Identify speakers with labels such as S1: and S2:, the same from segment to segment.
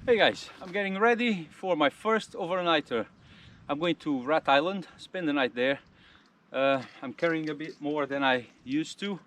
S1: Hey guys, I'm getting ready for my first overnighter. I'm going to Rat Island, spend the night there. I'm carrying a bit more than I used to.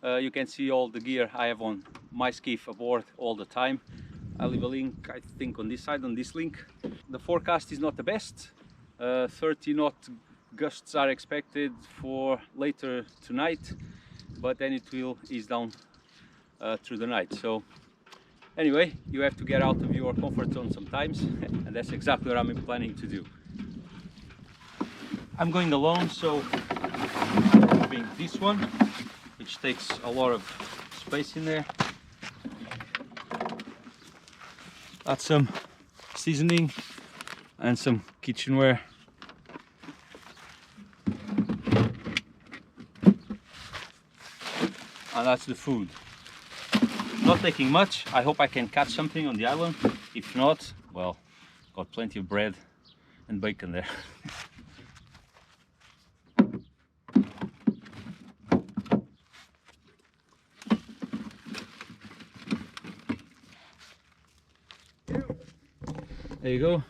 S1: You can see all the gear I have on my skiff aboard all the time. I'll leave a link, I think, on this side, on this link. The forecast is not the best. 30 knot gusts are expected for later tonight, but then it will ease down through the night. So anyway, you have to get out of your comfort zone sometimes, and that's exactly what I'm planning to do. I'm going alone, so I'm moving this one, which takes a lot of space in there. Add some seasoning and some kitchenware. And that's the food. Not taking much. I hope I can catch something on the island. If not, well, got plenty of bread and bacon there. There you go.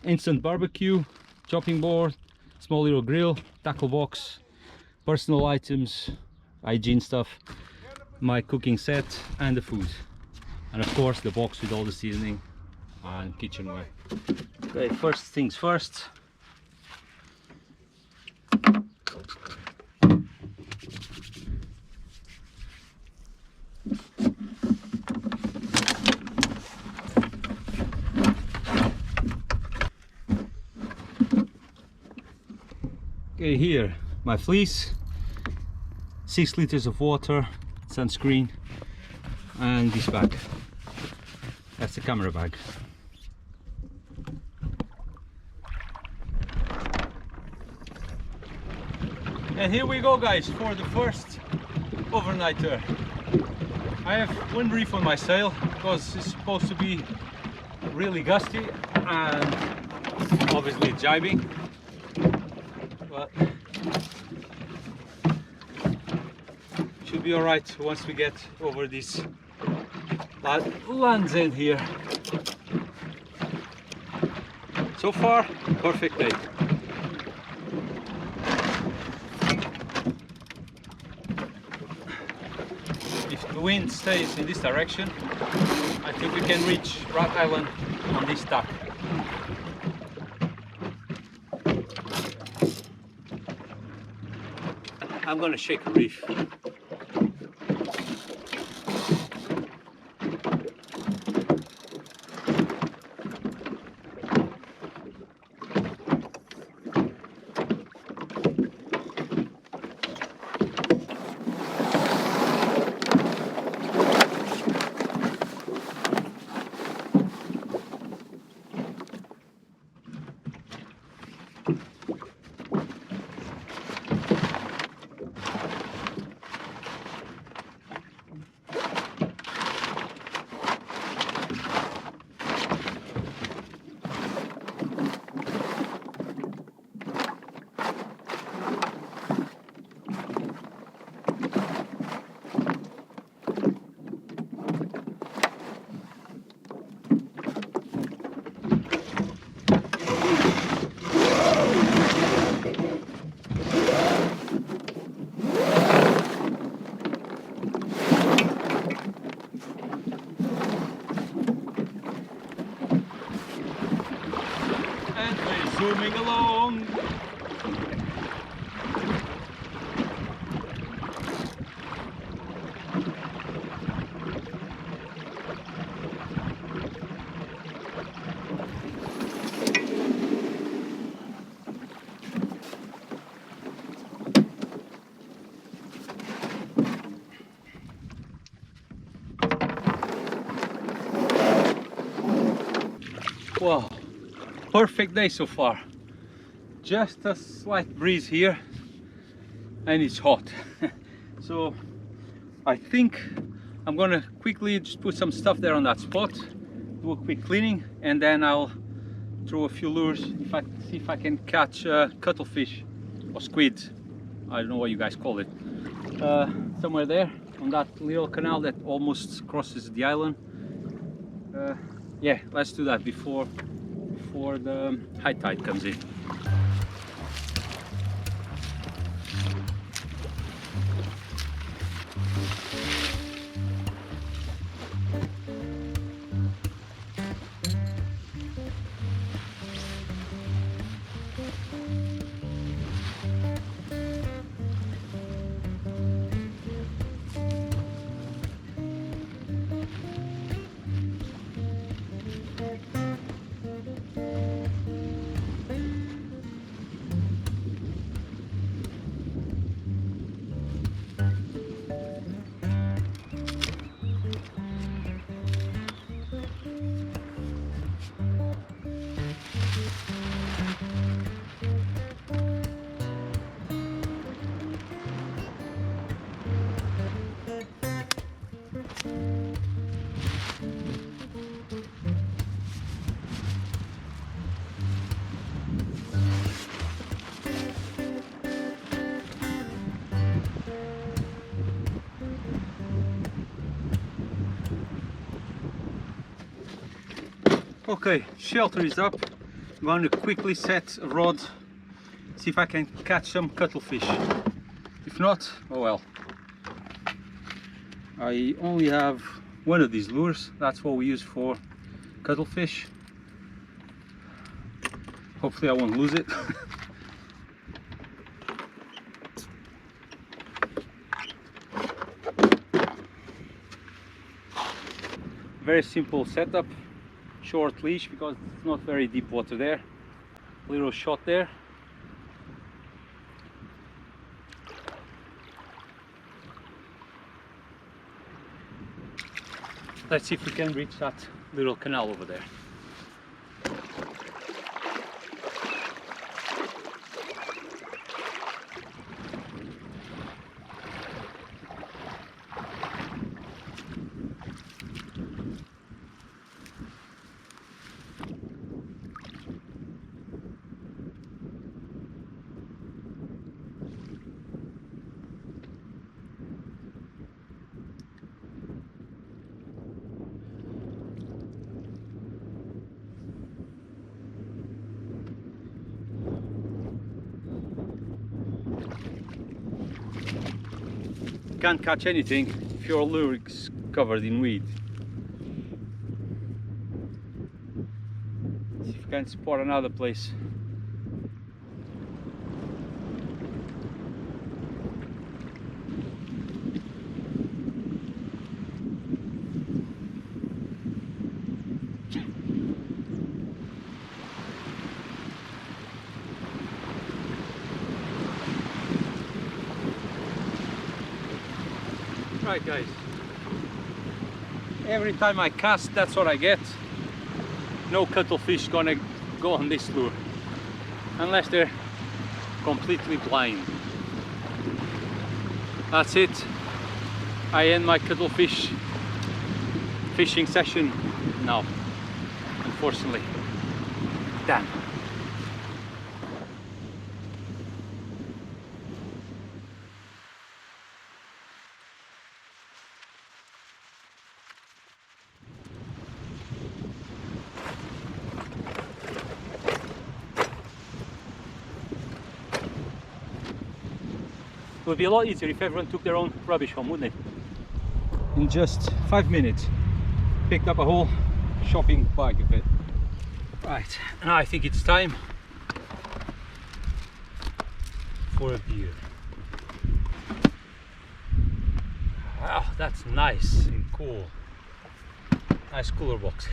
S1: Instant barbecue, chopping board, small little grill, tackle box, personal items, hygiene stuff, my cooking set, and the food. And of course the box with all the seasoning and kitchenware. Okay, first things first. Okay, here my fleece, 6 liters of water, sunscreen, and this bag. That's the camera bag. And here we go, guys, for the first overnighter. I have one reef on my sail because it's supposed to be really gusty and obviously jibing. But should be all right once we get over this land's end here. So far, perfect day. If the wind stays in this direction, I think we can reach Rat Island on this tack. I'm gonna shake a reef. Zooming along. Wow, perfect day so far. Just a slight breeze here and it's hot. So I think I'm gonna quickly just put some stuff there on that spot, do a quick cleaning, and then I'll throw a few lures see if I can catch cuttlefish or squid. I don't know what you guys call it. Somewhere there on that little canal that almost crosses the island. Yeah, let's do that before the high tide comes in. Okay, shelter is up. I'm going to quickly set a rod, see if I can catch some cuttlefish. If not, oh well. I only have one of these lures, that's what we use for cuttlefish. Hopefully I won't lose it. Very simple setup. Short leash because it's not very deep water there. Little shot there. Let's see if we can reach that little canal over there. Can't catch anything if your lure is covered in weed. See if we can spot another place. Right guys, every time I cast that's what I get. No cuttlefish gonna go on this lure unless they're completely blind. That's it. I end my cuttlefish fishing session now, unfortunately. Damn. It would be a lot easier if everyone took their own rubbish home, wouldn't it? In just 5 minutes, picked up a whole shopping bag of it. Right, now I think it's time for a beer. Wow, that's nice and cool. Nice cooler box.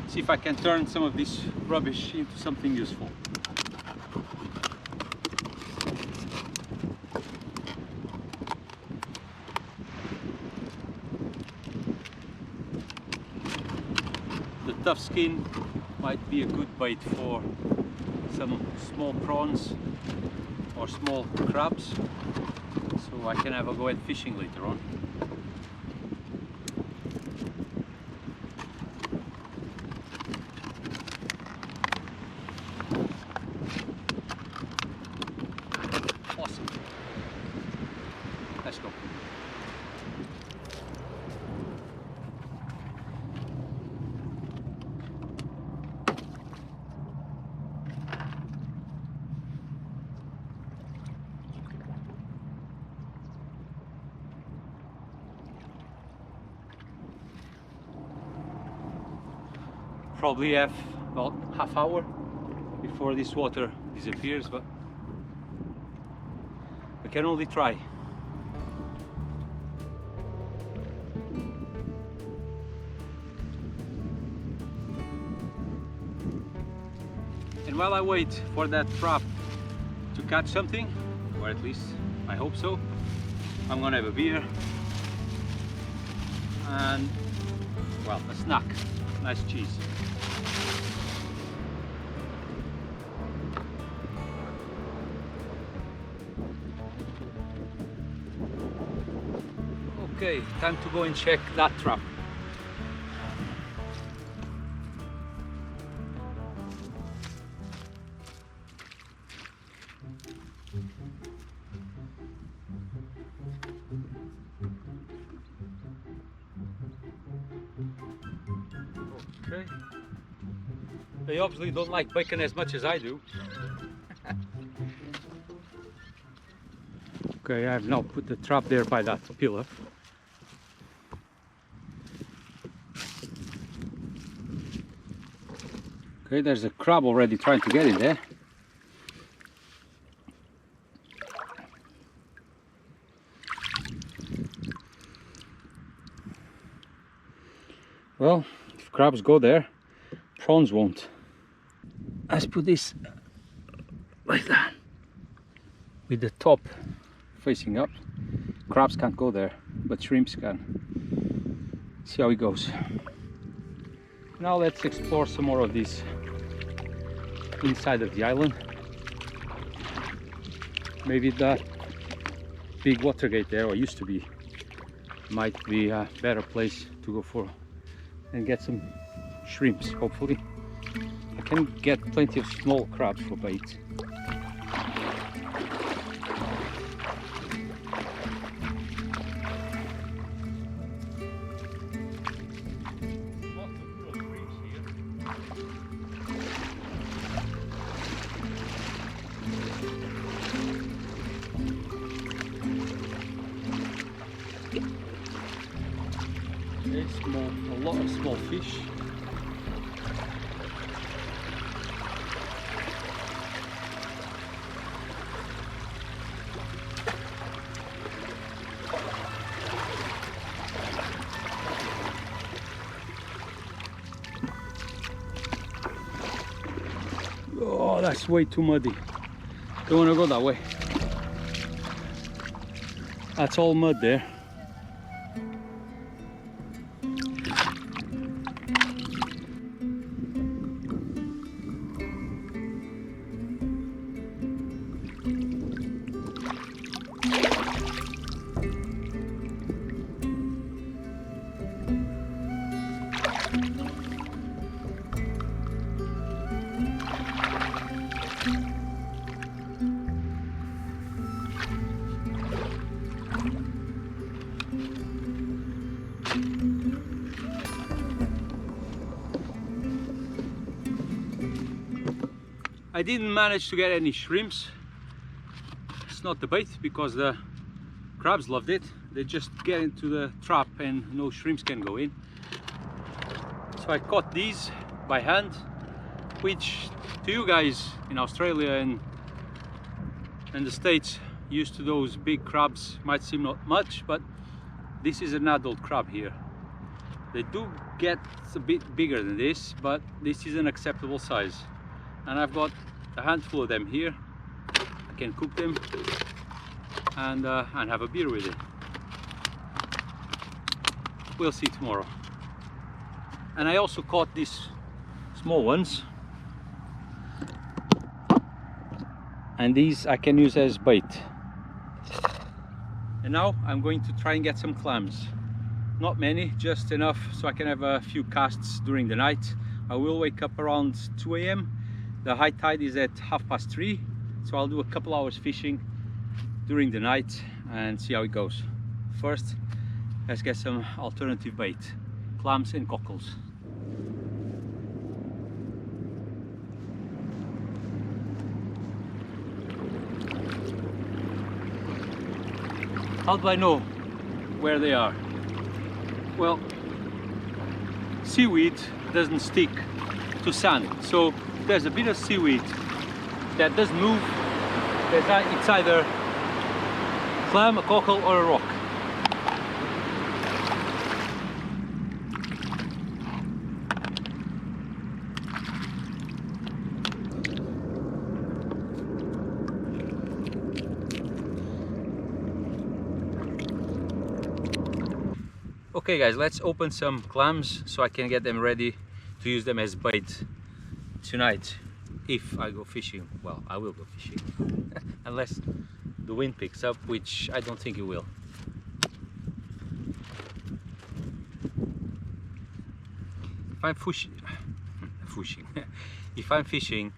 S1: See if I can turn some of this rubbish into something useful. The tough skin might be a good bait for some small prawns or small crabs, so I can have a go at fishing later on. Probably have about half hour before this water disappears, but we can only try. And while I wait for that trap to catch something, or at least I hope so, I'm gonna have a beer and, well, a snack, nice cheese. Okay, time to go and check that trap. Okay. They obviously don't like bacon as much as I do. Okay, I've now put the trap there by that pillar. Okay, there's a crab already trying to get in there. Well, if crabs go there, prawns won't. Let's put this like that, with the top facing up. Crabs can't go there, but shrimps can. See how it goes. Now let's explore some more of this inside of the island. Maybe that big water gate there, or used to be, might be a better place to go for and get some shrimps, hopefully. I can get plenty of small crabs for bait. A lot of small fish. Oh, that's way too muddy. Don't want to go that way. That's all mud there. I didn't manage to get any shrimps. It's not the bait because the crabs loved it. They just get into the trap and no shrimps can go in. So I caught these by hand, which to you guys in Australia and the States used to those big crabs might seem not much, but this is an adult crab here. They do get a bit bigger than this, but this is an acceptable size. And I've got a handful of them here. I can cook them and have a beer with it. We'll see tomorrow. And I also caught these small ones, and these I can use as bait. And now I'm going to try and get some clams. Not many, just enough so I can have a few casts during the night. I will wake up around 2 AM. The high tide is at 3:30, so I'll do a couple hours fishing during the night and see how it goes. First, let's get some alternative bait, clams and cockles. How do I know where they are? Well, seaweed doesn't stick to sand. So there's a bit of seaweed that doesn't move. It's either clam, a cockle or a rock. Okay guys, let's open some clams so I can get them ready to use them as bait tonight if I go fishing. Well, I will go fishing unless the wind picks up, which I don't think it will. If I'm if I'm fishing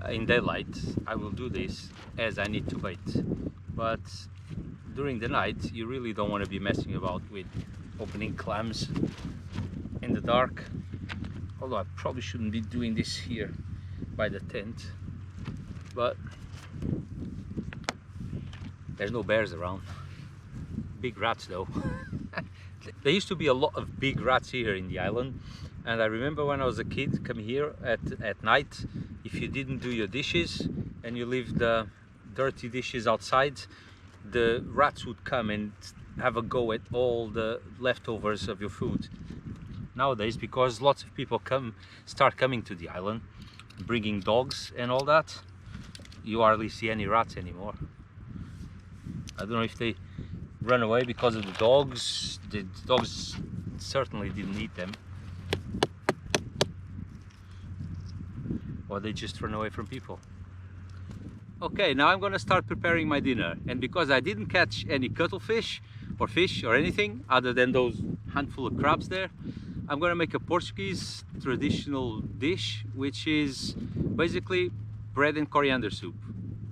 S1: in daylight, I will do this as I need to bait, but during the night you really don't want to be messing about with opening clams in the dark. Although I probably shouldn't be doing this here by the tent, but there's no bears around. Big rats though. There used to be a lot of big rats here in the island, and I remember when I was a kid coming here at night, if you didn't do your dishes and you leave the dirty dishes outside, the rats would come and have a go at all the leftovers of your food. Nowadays, because lots of people start coming to the island, bringing dogs and all that, you hardly see any rats anymore. I don't know if they run away because of the dogs. The dogs certainly didn't eat them, or they just run away from people. Okay, now I'm gonna start preparing my dinner, and because I didn't catch any cuttlefish or fish or anything other than those handful of crabs there, I'm gonna make a Portuguese traditional dish, which is basically bread and coriander soup.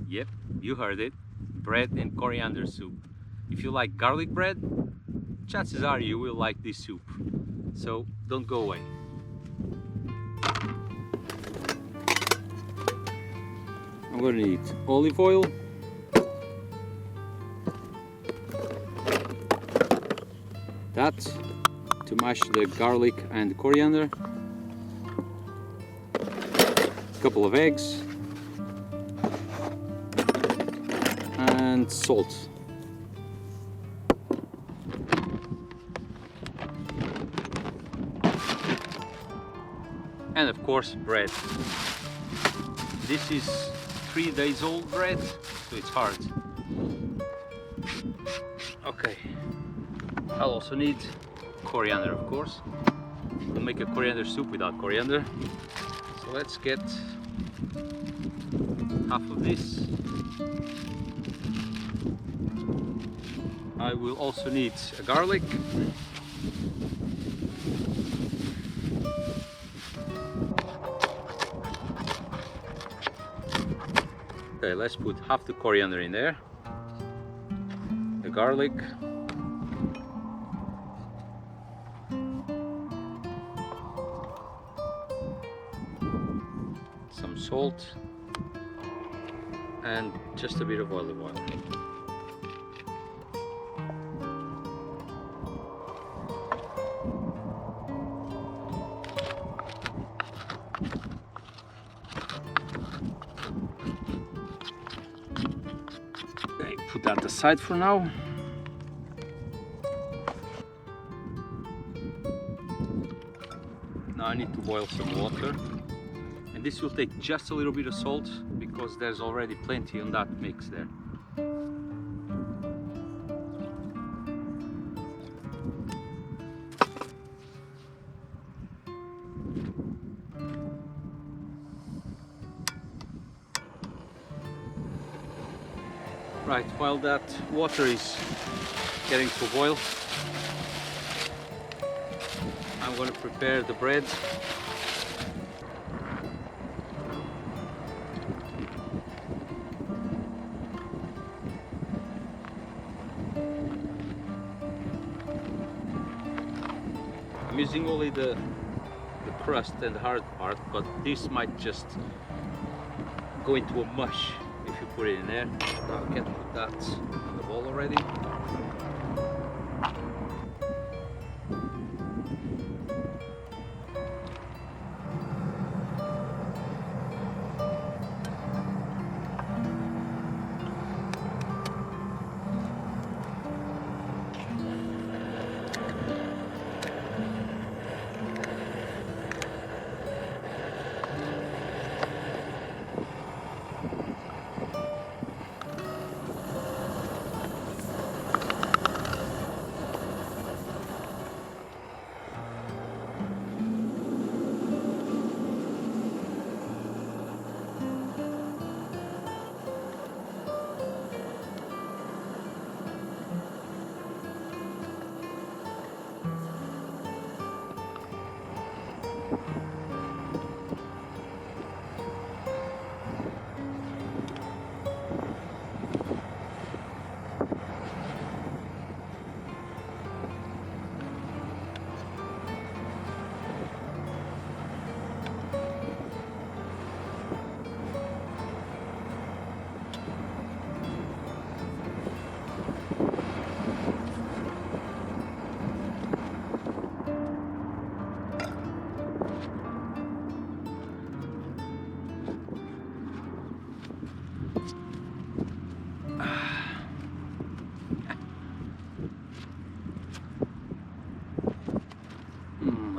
S1: Yep, you heard it, bread and coriander soup. If you like garlic bread, chances are you will like this soup, so don't go away. I'm gonna need olive oil, that to mash the garlic and coriander, a couple of eggs, and salt. And of course bread. This is 3 days old bread, so it's hard. Okay, I'll also need coriander, of course. We'll make a coriander soup without coriander. So let's get half of this. I will also need a garlic. Okay, let's put half the coriander in there, the garlic, some salt, and just a bit of olive oil. Put that aside for now. Now I need to boil some water, and this will take just a little bit of salt because there's already plenty on that mix there. Right, while that water is getting to boil, I'm going to prepare the bread. I'm using only the crust and the hard part, but this might just go into a mush if you put it in there. I can put that in the bowl already.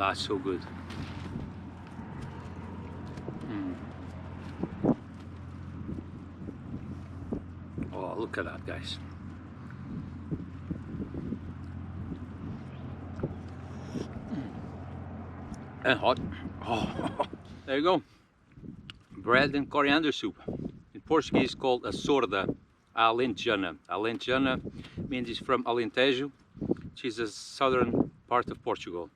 S1: That's so good. Oh, look at that, guys. And hot. Oh, there you go. Bread and coriander soup. In Portuguese called Açorda, alentejana. Alentejana means it's from Alentejo, which is the southern part of Portugal.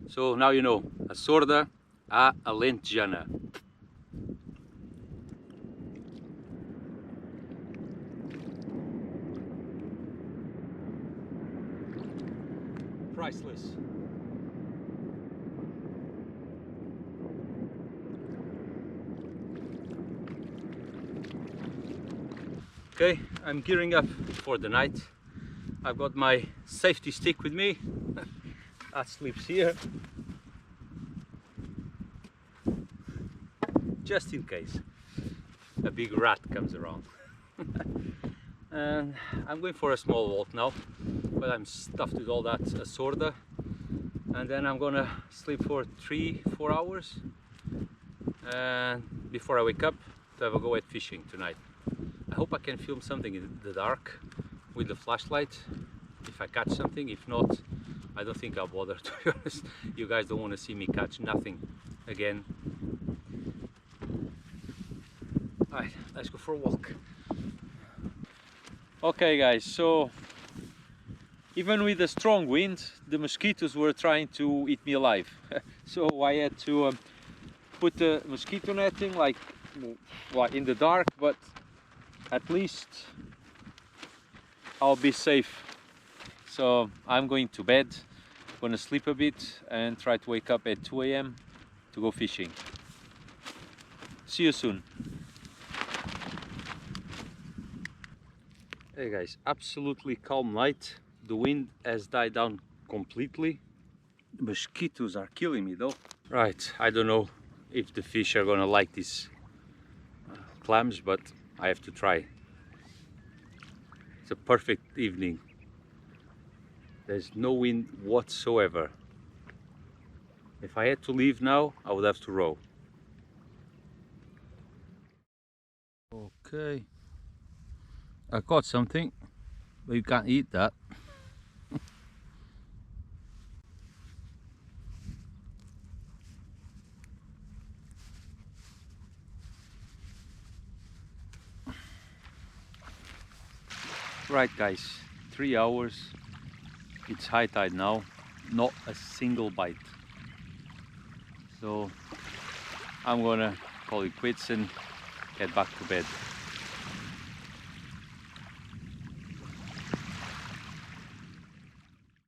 S1: So now you know, Açorda a alentejana. Priceless. Okay, I'm gearing up for the night. I've got my safety stick with me. That sleeps here. Just in case a big rat comes around. And I'm going for a small walk now, but I'm stuffed with all that Açorda. And then I'm gonna sleep for 3-4 hours. And before I wake up to have a go at fishing tonight. I hope I can film something in the dark with the flashlight if I catch something. If not, I don't think I'll bother, to be honest. You guys don't want to see me catch nothing again. Alright, let's go for a walk. Okay guys, so even with the strong wind, the mosquitoes were trying to eat me alive. So I had to put the mosquito netting like in the dark, but at least I'll be safe. So I'm going to bed, gonna sleep a bit and try to wake up at 2 AM to go fishing. See you soon. Hey guys, absolutely calm night. The wind has died down completely. The mosquitoes are killing me though. Right, I don't know if the fish are gonna like these clams, but I have to try. It's a perfect evening. There's no wind whatsoever. If I had to leave now, I would have to row. Okay. I caught something, but you can't eat that. Right guys, 3 hours. It's high tide now, not a single bite. So I'm gonna call it quits and get back to bed.